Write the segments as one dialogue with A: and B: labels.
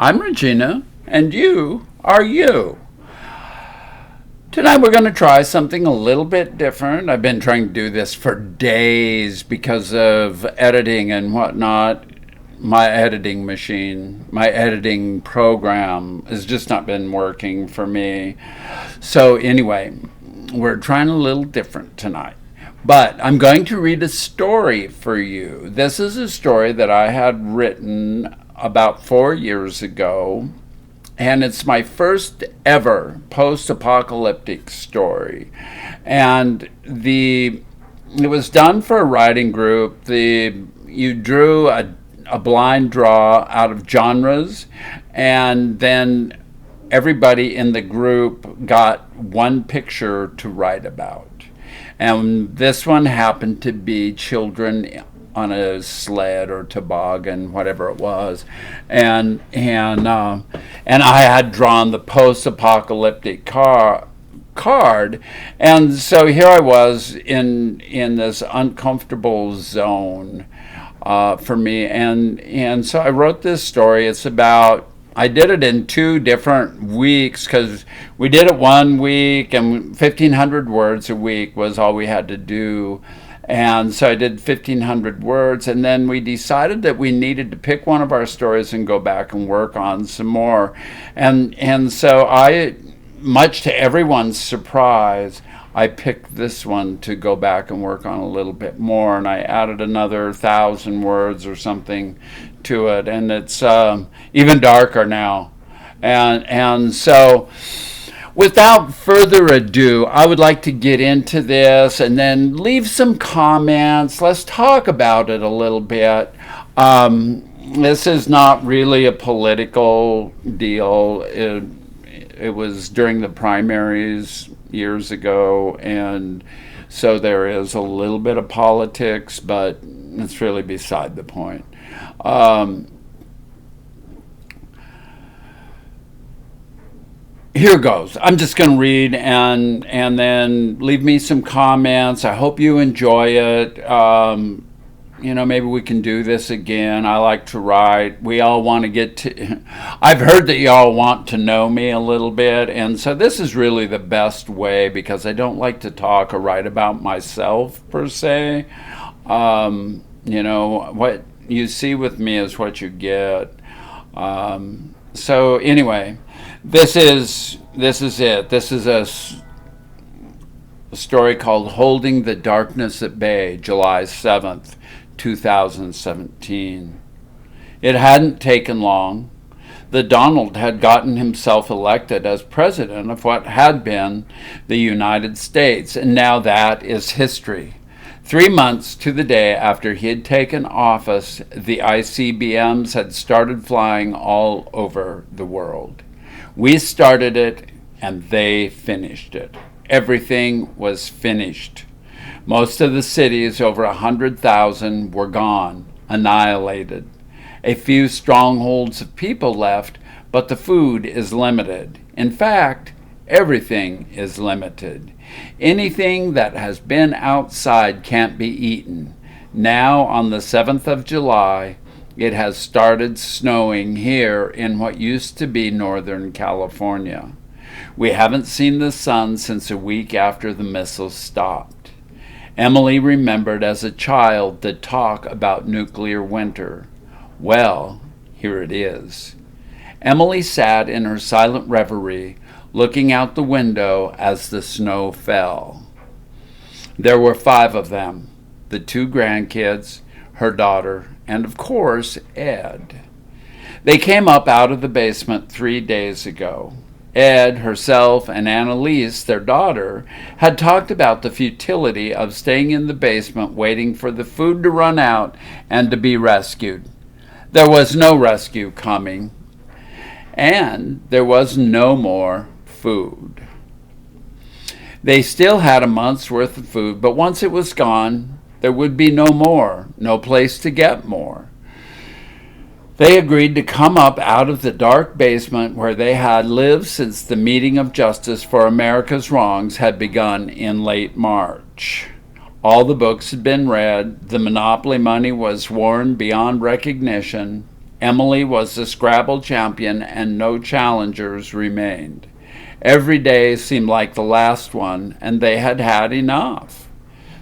A: I'm Regina, and you are you. Tonight we're going to try something a little bit different. I've been trying to do this for days because of editing and whatnot. My editing machine, my editing program has just not been working for me. So anyway, we're trying a little different tonight. But I'm going to read a story for you. This is a story that I had written about 4 years ago, and it's my first ever post-apocalyptic story. And it was done for a writing group. You drew a blind draw out of genres, and then everybody in the group got one picture to write about. And this one happened to be children on a sled or toboggan, whatever it was, and I had drawn the post-apocalyptic card, and so here I was in this uncomfortable zone for me, and so I wrote this story. I did it in 2 different weeks because we did it 1 week, and 1,500 words a week was all we had to do. And so I did 1,500 words, and then we decided that we needed to pick one of our stories and go back and work on some more. And so much to everyone's surprise, I picked this one to go back and work on a little bit more, and I added another 1,000 words or something to it, and it's even darker now. And so without further ado, I would like to get into this and then leave some comments. Let's talk about it a little bit. This is not really a political deal. It was during the primaries years ago, and so there is a little bit of politics, but it's really beside the point. Here goes. I'm just going to read and then leave me some comments. I hope you enjoy it. Maybe we can do this again. I like to write. We all want to get to... I've heard that y'all want to know me a little bit, and so this is really the best way because I don't like to talk or write about myself per se. What you see with me is what you get. So anyway, this is it. This is a story called Holding the Darkness at Bay, July 7th, 2017. It hadn't taken long. The Donald had gotten himself elected as president of what had been the United States, and now that is history. 3 months to the day after he had taken office, the ICBMs had started flying all over the world. We started it, and they finished it. Everything was finished. Most of the cities, over 100,000, were gone, annihilated. A few strongholds of people left, but the food is limited. In fact, everything is limited. Anything that has been outside can't be eaten. Now, on the 7th of July, it has started snowing here in what used to be Northern California. We haven't seen the sun since a week after the missiles stopped. Emily remembered as a child the talk about nuclear winter. Well, here it is. Emily sat in her silent reverie, looking out the window as the snow fell. There were 5 of them, the 2 grandkids, her daughter, and of course, Ed. They came up out of the basement 3 days ago. Ed, herself, and Annalise, their daughter, had talked about the futility of staying in the basement waiting for the food to run out and to be rescued. There was no rescue coming, and there was no more food. They still had a month's worth of food, but once it was gone, there would be no more, no place to get more. They agreed to come up out of the dark basement where they had lived since the meeting of justice for America's wrongs had begun in late March. All the books had been read, the monopoly money was worn beyond recognition, Emily was the Scrabble champion, and no challengers remained. Every day seemed like the last one, and they had had enough.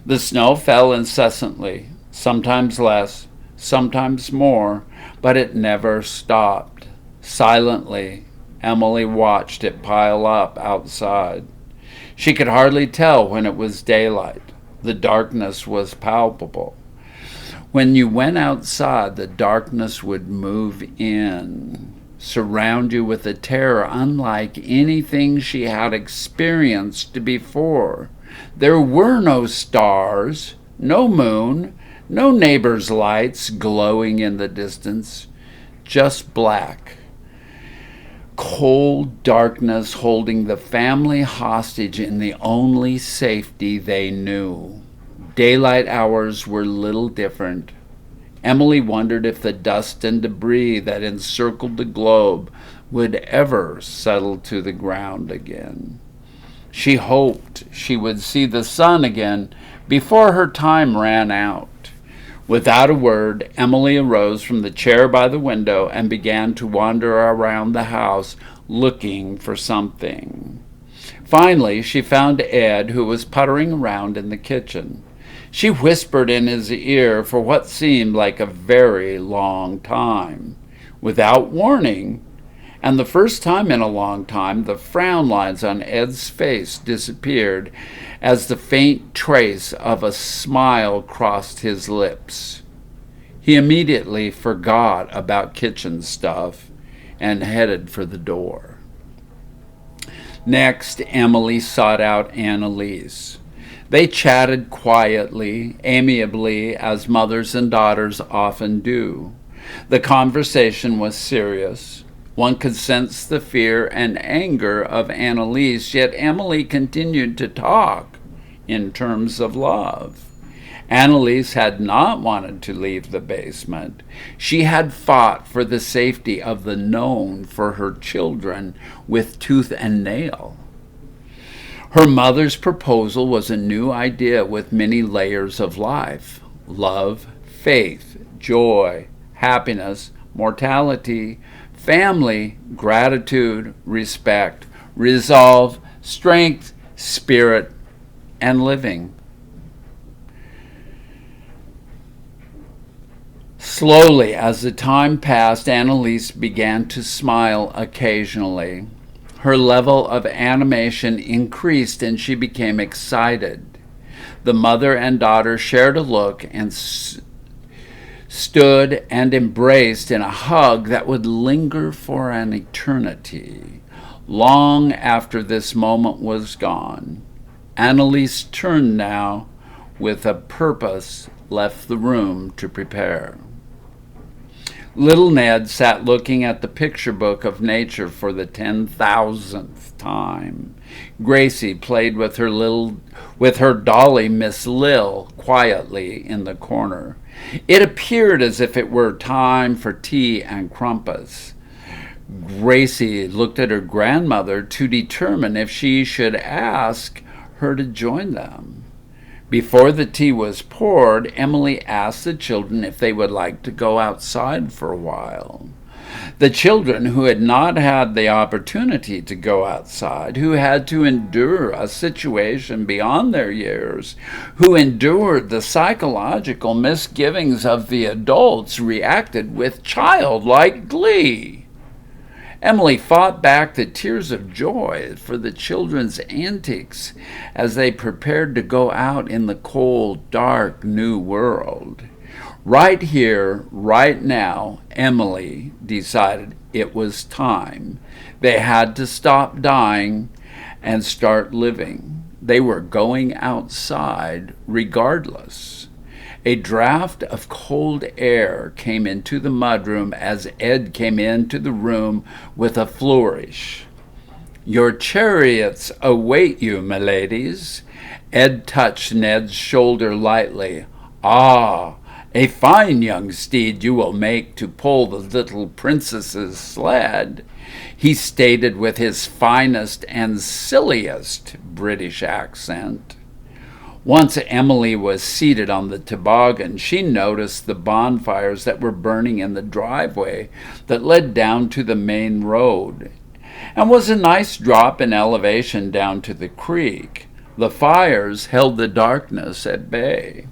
A: The snow fell incessantly, sometimes less, sometimes more, but it never stopped. Silently, Emily watched it pile up outside. She could hardly tell when it was daylight. The darkness was palpable. When you went outside, the darkness would move in, surround you with a terror unlike anything she had experienced before. There were no stars, no moon, no neighbors' lights glowing in the distance, just black. Cold darkness holding the family hostage in the only safety they knew. Daylight hours were little different. Emily wondered if the dust and debris that encircled the globe would ever settle to the ground again. She hoped she would see the sun again before her time ran out. Without a word, Emily arose from the chair by the window and began to wander around the house looking for something. Finally, she found Ed, who was puttering around in the kitchen. She whispered in his ear for what seemed like a very long time. Without warning, and the first time in a long time, the frown lines on Ed's face disappeared as the faint trace of a smile crossed his lips. He immediately forgot about kitchen stuff and headed for the door. Next, Emily sought out Annalise. They chatted quietly, amiably, as mothers and daughters often do. The conversation was serious. One could sense the fear and anger of Annalise, yet Emily continued to talk in terms of love. Annalise had not wanted to leave the basement. She had fought for the safety of the known for her children with tooth and nail. Her mother's proposal was a new idea with many layers of life: love, faith, joy, happiness, mortality, family, gratitude, respect, resolve, strength, spirit, and living. Slowly, as the time passed, Annalise began to smile occasionally. Her level of animation increased and she became excited. The mother and daughter shared a look and stood and embraced in a hug that would linger for an eternity. Long after this moment was gone, Annalise turned now, with a purpose, left the room to prepare. Little Ned sat looking at the picture book of nature for the 10,000th time. Gracie played with her dolly Miss Lil quietly in the corner. It appeared as if it were time for tea and crumpets. Gracie looked at her grandmother to determine if she should ask her to join them. Before the tea was poured, Emily asked the children if they would like to go outside for a while. The children who had not had the opportunity to go outside, who had to endure a situation beyond their years, who endured the psychological misgivings of the adults, reacted with childlike glee. Emily fought back the tears of joy for the children's antics as they prepared to go out in the cold, dark, new world. Right here, right now, Emily decided it was time. They had to stop dying and start living. They were going outside regardless. A draft of cold air came into the mudroom as Ed came into the room with a flourish. "Your chariots await you, my ladies." Ed touched Ned's shoulder lightly. "Ah, a fine young steed you will make to pull the little princess's sled," he stated with his finest and silliest British accent. Once Emily was seated on the toboggan, she noticed the bonfires that were burning in the driveway that led down to the main road, and was a nice drop in elevation down to the creek. The fires held the darkness at bay.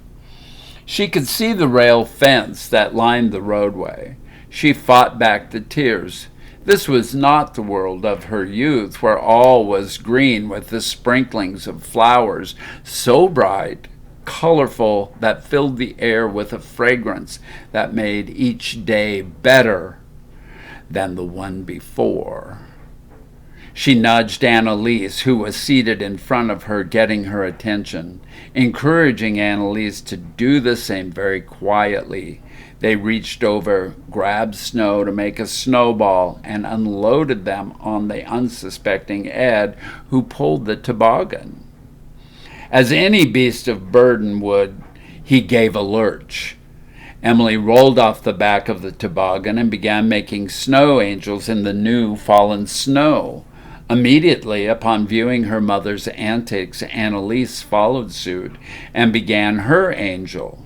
A: She could see the rail fence that lined the roadway. She fought back the tears. This was not the world of her youth, where all was green with the sprinklings of flowers so bright, colorful, that filled the air with a fragrance that made each day better than the one before. She nudged Annalise, who was seated in front of her, getting her attention, encouraging Annalise to do the same very quietly. They reached over, grabbed snow to make a snowball, and unloaded them on the unsuspecting Ed, who pulled the toboggan. As any beast of burden would, he gave a lurch. Emily rolled off the back of the toboggan and began making snow angels in the new fallen snow. Immediately upon viewing her mother's antics, Annalise followed suit and began her angel.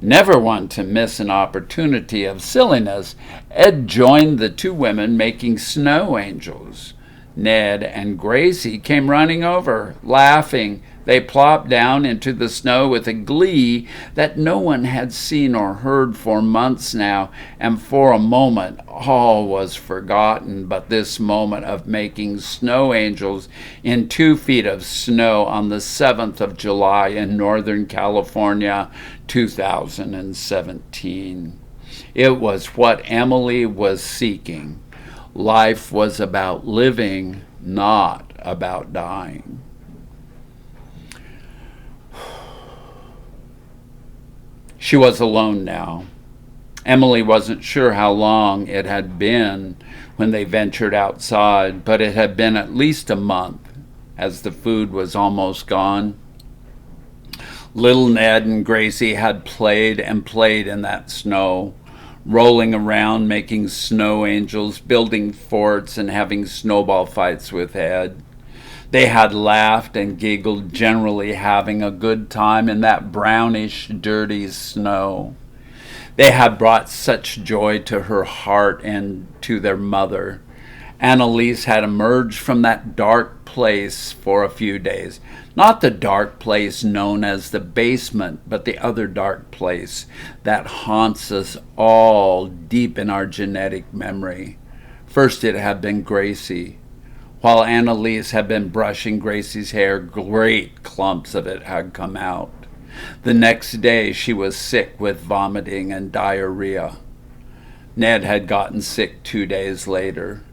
A: Never one to miss an opportunity of silliness, Ed joined the two women making snow angels. Ned and Gracie came running over, laughing. They plopped down into the snow with a glee that no one had seen or heard for months now, and for a moment all was forgotten but this moment of making snow angels in 2 feet of snow on the 7th of July in Northern California, 2017. It was what Emily was seeking. Life was about living, not about dying. She was alone now. Emily wasn't sure how long it had been when they ventured outside, but it had been at least a month, as the food was almost gone. Little Ned and Gracie had played and played in that snow, rolling around, making snow angels, building forts, and having snowball fights with Ed. They had laughed and giggled, generally having a good time in that brownish, dirty snow. They had brought such joy to her heart and to their mother. Annalise had emerged from that dark place for a few days. Not the dark place known as the basement, but the other dark place that haunts us all deep in our genetic memory. First it had been Gracie. While Annalise had been brushing Gracie's hair, great clumps of it had come out. The next day she was sick with vomiting and diarrhea. Ned had gotten sick 2 days later.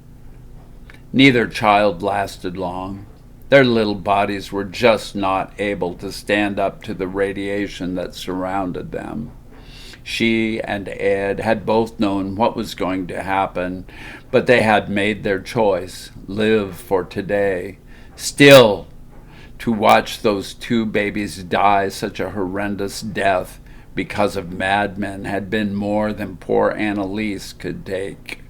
A: Neither child lasted long. Their little bodies were just not able to stand up to the radiation that surrounded them. She and Ed had both known what was going to happen, but they had made their choice, live for today. Still, to watch those 2 babies die such a horrendous death because of madmen had been more than poor Annalise could take.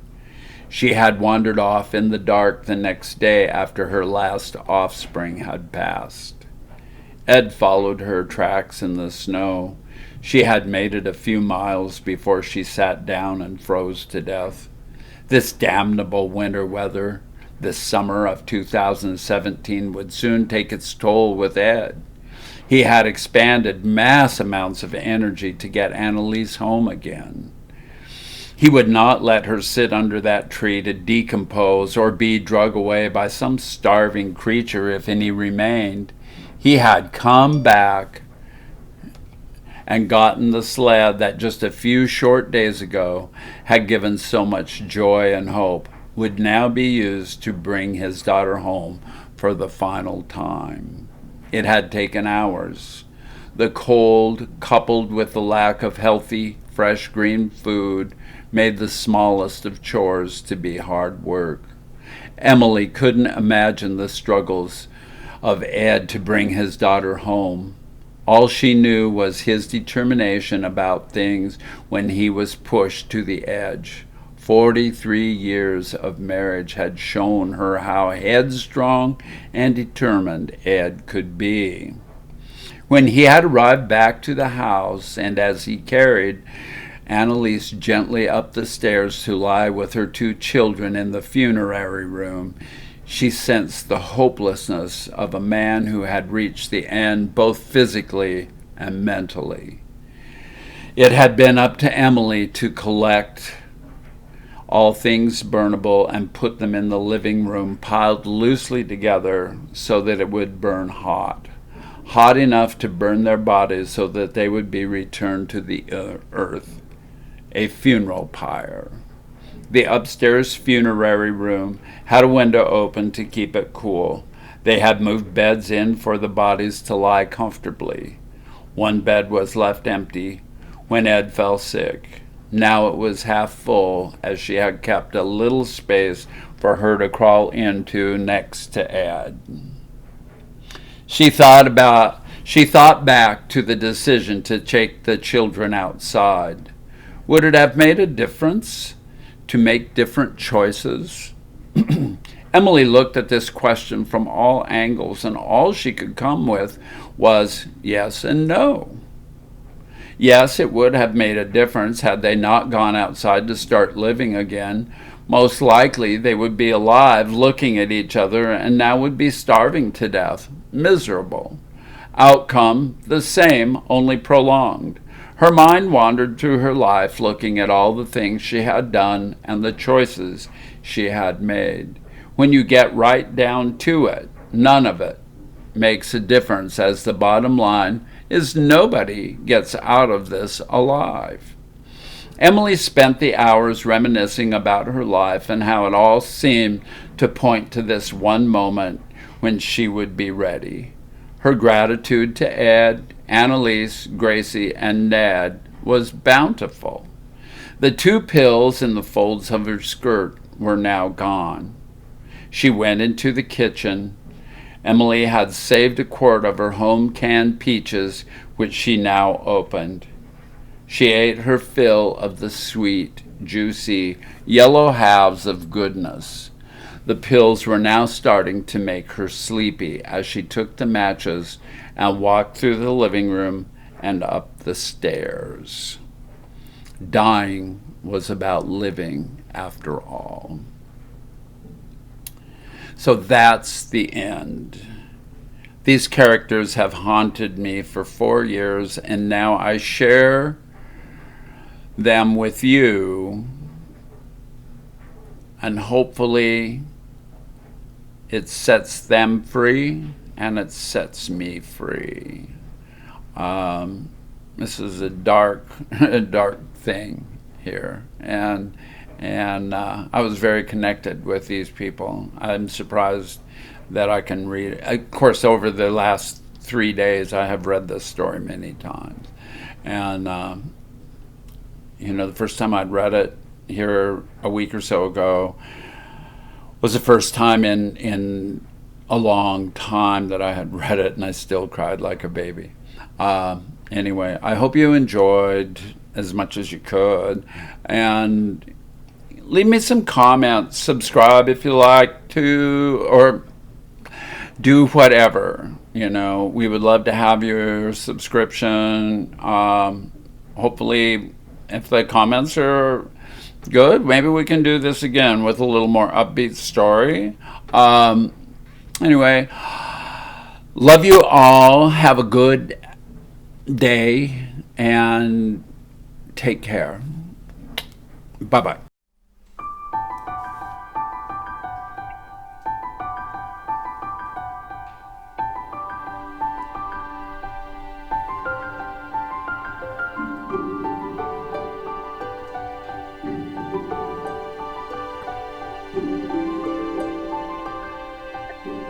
A: She had wandered off in the dark the next day after her last offspring had passed. Ed followed her tracks in the snow. She had made it a few miles before she sat down and froze to death. This damnable winter weather, this summer of 2017, would soon take its toll with Ed. He had expended mass amounts of energy to get Annalise home again. He would not let her sit under that tree to decompose or be drug away by some starving creature if any remained. He had come back and gotten the sled that just a few short days ago had given so much joy and hope, would now be used to bring his daughter home for the final time. It had taken hours. The cold, coupled with the lack of healthy, fresh green food, made the smallest of chores to be hard work. Emily couldn't imagine the struggles of Ed to bring his daughter home. All she knew was his determination about things when he was pushed to the edge. 43 years of marriage had shown her how headstrong and determined Ed could be. When he had arrived back to the house, and as he carried Annalise gently up the stairs to lie with her 2 children in the funerary room, she sensed the hopelessness of a man who had reached the end both physically and mentally. It had been up to Emily to collect all things burnable and put them in the living room piled loosely together so that it would burn hot enough to burn their bodies so that they would be returned to the earth. A funeral pyre. The upstairs funerary room had a window open to keep it cool. They had moved beds in for the bodies to lie comfortably. One bed was left empty when Ed fell sick. Now it was half full, as she had kept a little space for her to crawl into next to Ed. She thought back to the decision to take the children outside. Would it have made a difference to make different choices? Emily looked at this question from all angles, and all she could come with was yes and no. Yes, it would have made a difference had they not gone outside to start living again. Most likely they would be alive, looking at each other, and now would be starving to death, miserable. Outcome, the same, only prolonged. Her mind wandered through her life, looking at all the things she had done and the choices she had made. When you get right down to it, none of it makes a difference, as the bottom line is nobody gets out of this alive. Emily spent the hours reminiscing about her life and how it all seemed to point to this one moment when she would be ready. Her gratitude to Ed, Annalise, Gracie, and Ned was bountiful. The 2 pills in the folds of her skirt were now gone. She went into the kitchen. Emily had saved a quart of her home-canned peaches, which she now opened. She ate her fill of the sweet, juicy, yellow halves of goodness. The pills were now starting to make her sleepy as she took the matches and walked through the living room and up the stairs. Dying was about living after all. So that's the end. These characters have haunted me for 4 years, and now I share them with you, and hopefully it sets them free and it sets me free. This is a dark thing here, and I was very connected with these people. I'm surprised that I can read it. Of course, over the last 3 days, I have read this story many times, and the first time I'd read it here a week or so ago was the first time in a long time that I had read it, and I still cried like a baby. Anyway, I hope you enjoyed as much as you could, and leave me some comments, subscribe if you like to, or do whatever. We would love to have your subscription. Hopefully, if the comments are good, maybe we can do this again with a little more upbeat story. Anyway, love you all. Have a good day and take care. Bye-bye.